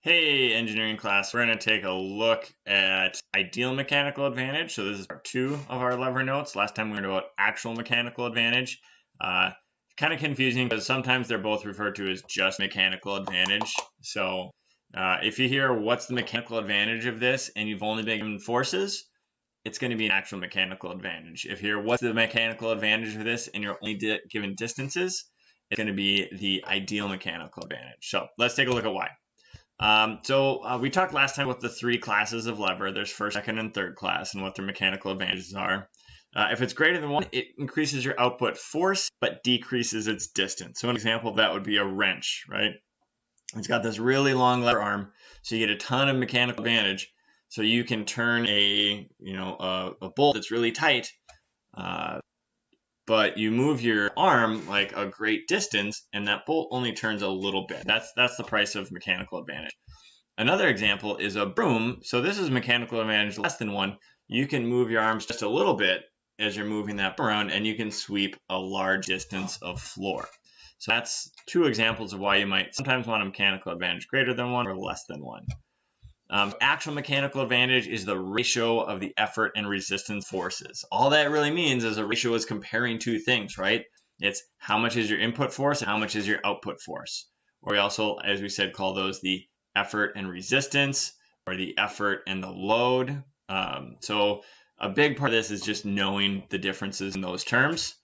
Hey, engineering class, we're going to take a look at ideal mechanical advantage. So this is part 2 of our lever notes. Last time we learned about actual mechanical advantage. Kind of confusing because sometimes they're both referred to as just mechanical advantage. So if you hear what's the mechanical advantage of this and you've only been given forces, it's going to be an actual mechanical advantage. If you hear what's the mechanical advantage of this and you're only given distances, it's going to be the ideal mechanical advantage. So let's take a look at why. We talked last time about the 3 classes of lever. There's first, second, and third class and what their mechanical advantages are. If it's greater than 1, it increases your output force, but decreases its distance. So an example of that would be a wrench, right? It's got this really long lever arm, so you get a ton of mechanical advantage. So you can turn a bolt that's really tight, but you move your arm like a great distance, and that bolt only turns a little bit. That's the price of mechanical advantage. Another example is a broom. So this is mechanical advantage less than 1. You can move your arms just a little bit as you're moving that broom around, and you can sweep a large distance of floor. So that's 2 examples of why you might sometimes want a mechanical advantage greater than 1 or less than 1. Actual mechanical advantage is the ratio of the effort and resistance forces. All that really means is a ratio is comparing 2 things, right? It's how much is your input force and how much is your output force. Or we also, as we said, call those the effort and resistance, or the effort and the load. So a big part of this is just knowing the differences in those terms.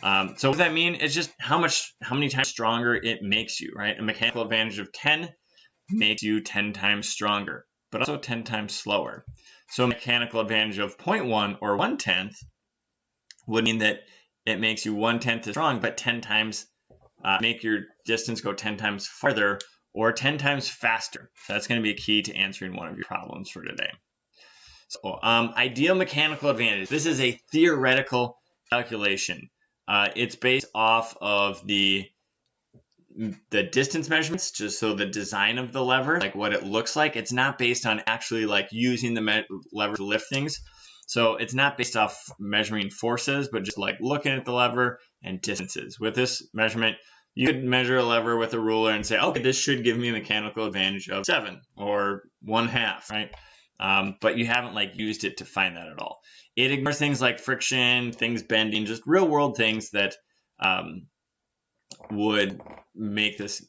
So what that mean is just how many times stronger it makes you, right? A mechanical advantage of 10 makes you 10 times stronger, but also 10 times slower. So a mechanical advantage of 0.1 or 1/10 would mean that it makes you 1/10 as strong, but 10 times make your distance go 10 times farther or 10 times faster. So that's going to be a key to answering one of your problems for today. So ideal mechanical advantage. This is a theoretical calculation. It's based off of the distance measurements, just so the design of the lever, like what it looks like. It's not based on actually like using the lever to lift things. So it's not based off measuring forces, but just like looking at the lever and distances. With this measurement, you could measure a lever with a ruler and say, okay, this should give me a mechanical advantage of 7 or 1/2, right? But you haven't like used it to find that at all. It ignores things like friction, things bending, just real world things that would make this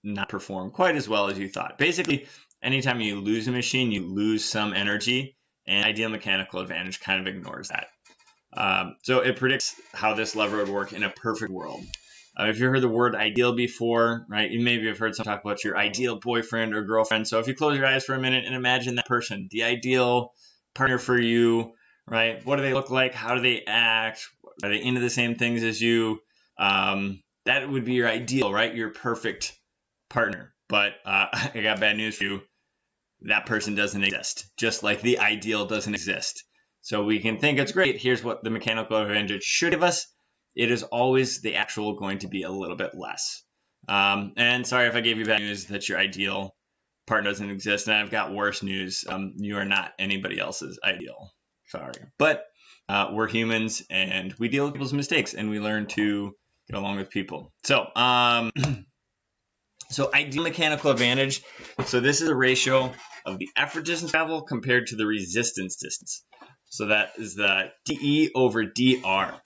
not perform quite as well as you thought. Basically, anytime you lose a machine, you lose some energy, and ideal mechanical advantage kind of ignores that. So it predicts how this lever would work in a perfect world. If you heard the word ideal before, right, you maybe have heard someone talk about your ideal boyfriend or girlfriend. So if you close your eyes for a minute and imagine that person, the ideal partner for you, right? What do they look like? How do they act? Are they into the same things as you? That would be your ideal, right? Your perfect partner. But I got bad news for you. That person doesn't exist, just like the ideal doesn't exist. So we can think it's great. Here's what the mechanical advantage should give us. It is always the actual going to be a little bit less. And sorry if I gave you bad news that your ideal partner doesn't exist. And I've got worse news. You are not anybody else's ideal. Sorry. But we're humans and we deal with people's mistakes and we learn to get along with people. So, so ideal mechanical advantage. So this is a ratio of the effort distance travel compared to the resistance distance. So that is the dE over dr.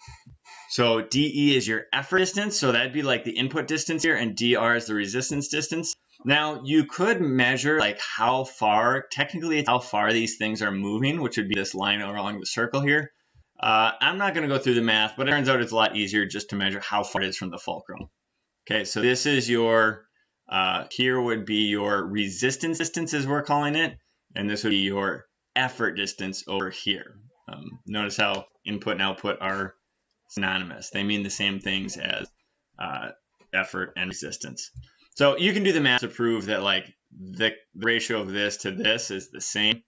So dE is your effort distance. So that'd be like the input distance here, and dr is the resistance distance. Now you could measure like how far, technically it's how far these things are moving, which would be this line along the circle here. I'm not going to go through the math, but it turns out it's a lot easier just to measure how far it is from the fulcrum. Okay, so this is your, here would be your resistance distance as we're calling it, and this would be your effort distance over here. Notice how input and output are synonymous. They mean the same things as effort and resistance. So you can do the math to prove that like the ratio of this to this is the same.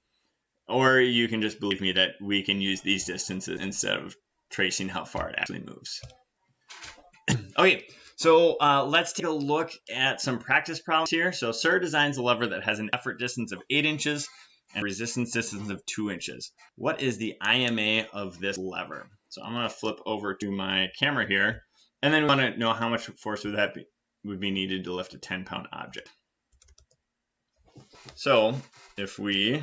Or you can just believe me that we can use these distances instead of tracing how far it actually moves. Okay, so let's take a look at some practice problems here. So Sir designs a lever that has an effort distance of 8 inches and resistance distance of 2 inches. What is the IMA of this lever? So I'm going to flip over to my camera here, and then we want to know how much force would be needed to lift a 10-pound object. So if we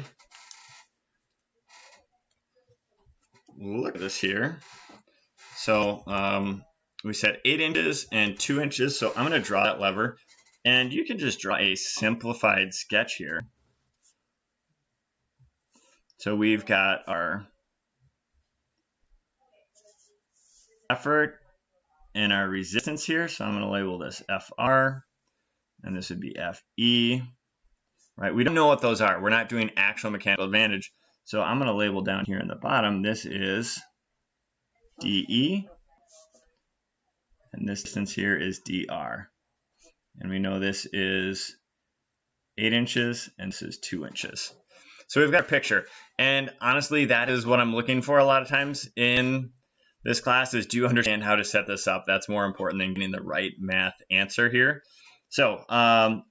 look at this here, so we said 8 inches and 2 inches. So I'm going to draw that lever, and you can just draw a simplified sketch here. So we've got our effort and our resistance here. So I'm going to label this FR, and this would be FE, right? We don't know what those are. We're not doing actual mechanical advantage. So I'm going to label down here in the bottom, this is DE, and this distance here is DR. And we know this is 8 inches, and this is 2 inches. So we've got a picture. And honestly, that is what I'm looking for a lot of times in this class is, do you understand how to set this up? That's more important than getting the right math answer here. So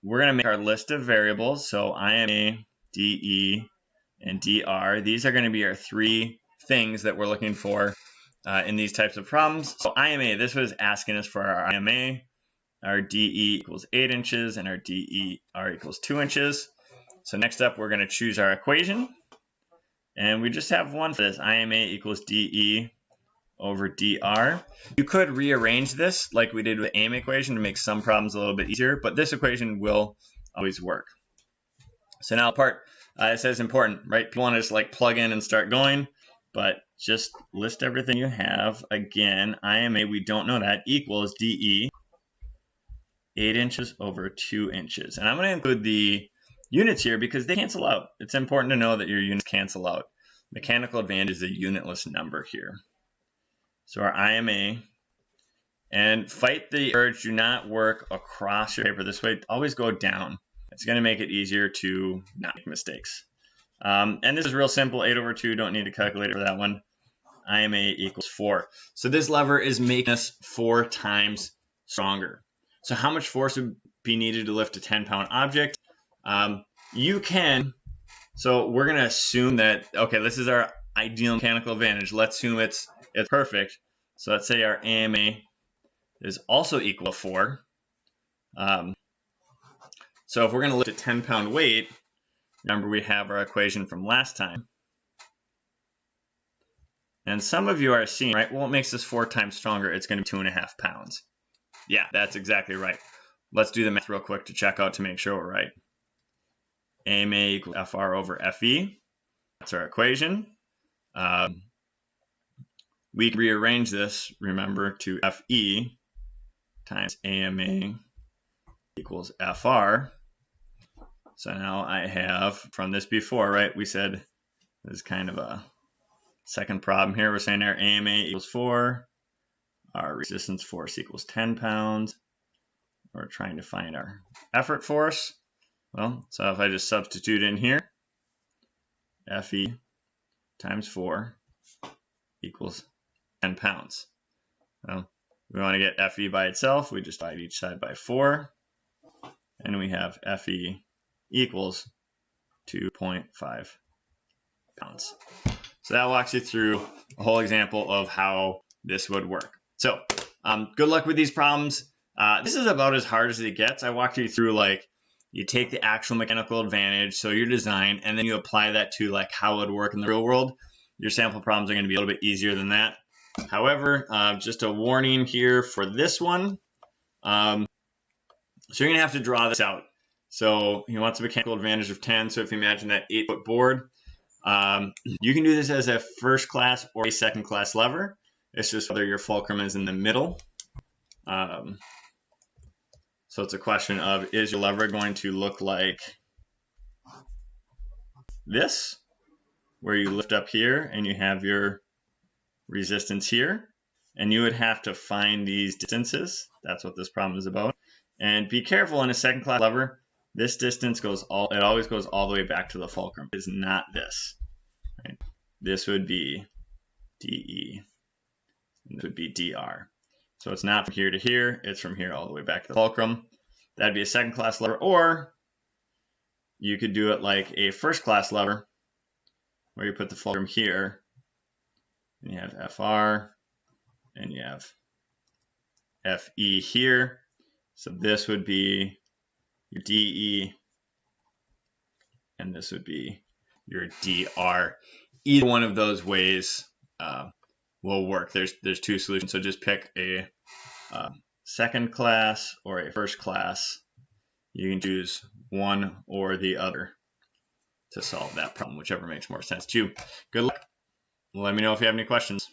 we're going to make our list of variables. So IMA, DE, and DR. These are going to be our 3 things that we're looking for in these types of problems. So IMA, this was asking us for our IMA. Our DE equals 8 inches, and our DER equals 2 inches. So next up, we're going to choose our equation. And we just have one for this. IMA equals DE over DR. You could rearrange this like we did with the AIMA equation to make some problems a little bit easier, but this equation will always work. So now part, it says important, right? People want to just like plug in and start going, but just list everything you have. Again, IMA, we don't know that, equals DE, 8 inches over 2 inches. And I'm going to include the units here because they cancel out. It's important to know that your units cancel out. Mechanical advantage is a unitless number here. So our IMA, and fight the urge, do not work across your paper this way. Always go down. It's going to make it easier to not make mistakes. And this is real simple, 8 over 2, don't need a calculator for that one. IMA equals 4. So this lever is making us 4 times stronger. So how much force would be needed to lift a 10-pound object? You can, so we're going to assume that, okay, this is our ideal mechanical advantage. Let's assume it's perfect. So let's say our AMA is also equal to 4. So if we're going to lift a 10-pound weight, remember we have our equation from last time. And some of you are seeing, right, well, what makes this 4 times stronger? It's going to be 2.5 pounds. Yeah, that's exactly right. Let's do the math real quick to check out to make sure we're right. AMA equals FR over FE. That's our equation. We can rearrange this, remember, to FE times AMA equals FR. So now I have, from this before, right, we said this is kind of a second problem here. We're saying our AMA equals 4. Our resistance force equals 10 pounds. We're trying to find our effort force. Well, so if I just substitute in here, FE times 4 equals 10 pounds. Well, we want to get FE by itself. We just divide each side by 4. And we have FE equals 2.5 pounds. So that walks you through a whole example of how this would work. So good luck with these problems. This is about as hard as it gets. I walked you through, like, you take the actual mechanical advantage, so your design, and then you apply that to like how it would work in the real world. Your sample problems are going to be a little bit easier than that. However, just a warning here for this one. So you're going to have to draw this out. So he wants a mechanical advantage of 10. So if you imagine that 8-foot board, you can do this as a first class or a second class lever. It's just whether your fulcrum is in the middle. So it's a question of, is your lever going to look like this, where you lift up here and you have your resistance here, and you would have to find these distances. That's what this problem is about. And be careful, in a second class lever, this distance always goes all the way back to the fulcrum. It is not this. Right? This would be DE, and this would be DR. So it's not from here to here, it's from here all the way back to the fulcrum. That'd be a second class lever, or you could do it like a first class lever, where you put the fulcrum here, and you have FR, and you have FE here. So this would be your DE and this would be your dr. Either one of those ways will work. There's two solutions, so just pick a second class or a first class. You can choose one or the other to solve that problem, whichever makes more sense to you. Good luck. Let me know if you have any questions.